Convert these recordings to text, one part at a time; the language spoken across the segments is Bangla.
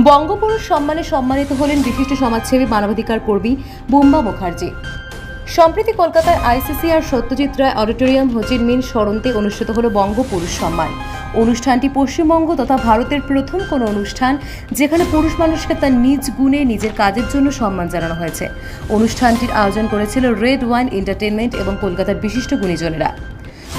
বঙ্গপুরুষ সম্মানে সম্মানিত হলেন বিশিষ্ট সমাজসেবী মানবাধিকার কর্মী বুম্বা মুখার্জি। সম্প্রতি কলকাতার আইসিসিআর সত্যজিৎ রায় অডিটোরিয়াম হোচিন মিন সরণিতে অনুষ্ঠিত হল বঙ্গপুরুষ সম্মান। অনুষ্ঠানটি পশ্চিমবঙ্গ তথা ভারতের প্রথম কোনো অনুষ্ঠান যেখানে পুরুষ মানুষকে তার নিজ গুণে নিজের কাজের জন্য সম্মান জানানো হয়েছে। অনুষ্ঠানটির আয়োজন করেছিল রেড ওয়াইন এন্টারটেইনমেন্ট এবং কলকাতার বিশিষ্ট গুণীজনেরা।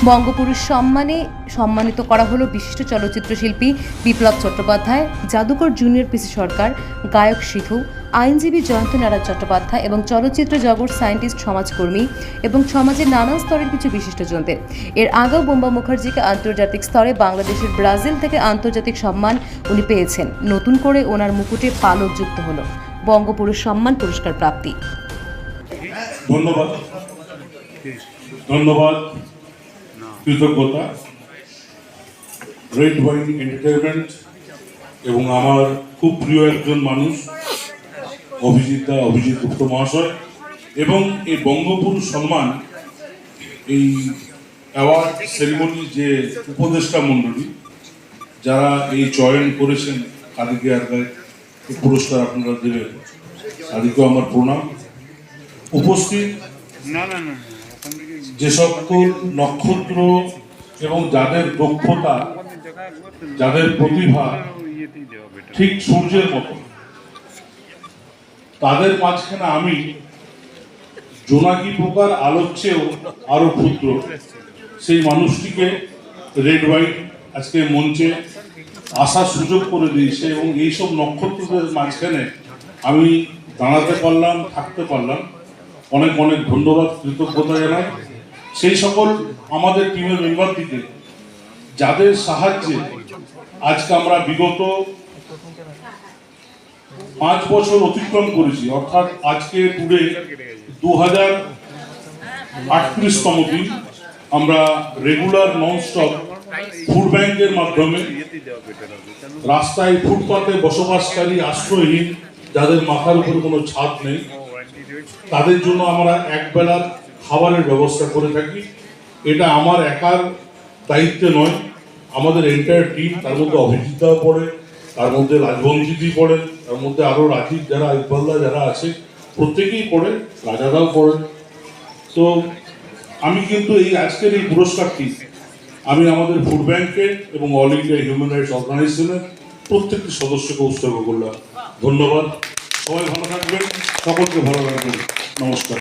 বঙ্গপুরুষ সম্মানে সম্মানিত করা হলো বিশিষ্ট চলচ্চিত্র শিল্পী বিপ্লব চট্টোপাধ্যায়, জাদুকর জুনিয়র পিসি সরকার, গায়ক সিধু, আইনজীবী জয়ন্ত নারায়ণ চট্টোপাধ্যায় এবং চলচ্চিত্র জগৎ সায়েন্টিস্ট, সমাজকর্মী এবং সমাজের নানান স্তরের কিছু বিশিষ্টজনদের। এর আগেও বুম্বা মুখার্জিকে আন্তর্জাতিক স্তরে বাংলাদেশের ব্রাজিল থেকে আন্তর্জাতিক সম্মান উনি পেয়েছেন। নতুন করে ওনার মুকুটে পালক যুক্ত হলো বঙ্গপুরুষ সম্মান পুরস্কার প্রাপ্তি। ধন্যবাদ, কৃতজ্ঞতা রেড ওয়াইন এন্টারটেইনমেন্ট এবং আমার খুব প্রিয় একজন মানুষ অভিজিৎ গুপ্ত মহাশয় এবং এই বঙ্গপুরুষ সম্মান এই অ্যাওয়ার্ড সেরিমনি যে উপদেষ্টা মণ্ডলী যারা এই চয়ন করেছেন তাদেরকে পুরস্কার আপনারা দেবেন, তাদেরকেও আমার প্রণাম। উপস্থিত যে সকল নক্ষত্র এবং যাদের দক্ষতা, যাদের প্রতিভা ঠিক সূর্যের মতো, তাদের মাঝখানে আমি জোনাকি পোকার আলোর চেয়েও আরো ক্ষুদ্র সেই মানুষটিকে রেড ওয়াইন আজকে মঞ্চে আসার সুযোগ করে দিয়েছে এবং এইসব নক্ষত্রদের মাঝখানে আমি দাঁড়াতে পারলাম, থাকতে পারলাম। অনেক অনেক ধন্যবাদ, কৃতজ্ঞতা জানাই সেই সকল আমাদের টিমের মেম্বারটিকে যাদের সাহায্যে আজকে আমরা বিগত 5 বছর অতিক্রম করেছি, অর্থাৎ আজকে টুডে 2038তম দিন আমরা রেগুলার নন স্টপ ফুড ব্যাংকের মাধ্যমে রাস্তায় ফুটপাতে বসবাসকারী আশ্রয়হীন যাদের মাথার উপর কোনো ছাদ নেই তাদের জন্য আমরা একবেলার খাবারের ব্যবস্থা করে থাকি। এটা আমার একার দায়িত্বে নয়, আমাদের এন্টায়ার টিম, তার মধ্যে অভিজিৎদাও পড়ে, তার মধ্যে রাজবংশীদি পড়েন, তার মধ্যে আরও রাজীব যারা, ইকবালদা যারা আছে প্রত্যেকেই পড়ে, রাজাদাও পড়েন। তো আমি কিন্তু এই আজকের এই পুরস্কারটি আমি আমাদের ফুড ব্যাংকে এবং অল ইন্ডিয়া হিউম্যান রাইটস অর্গানাইজেশনের প্রত্যেকটি সদস্যকে উৎসর্গ করলাম। ধন্যবাদ, সবাই ভালো থাকবেন, সকলকে ভালো রাখবেন, নমস্কার।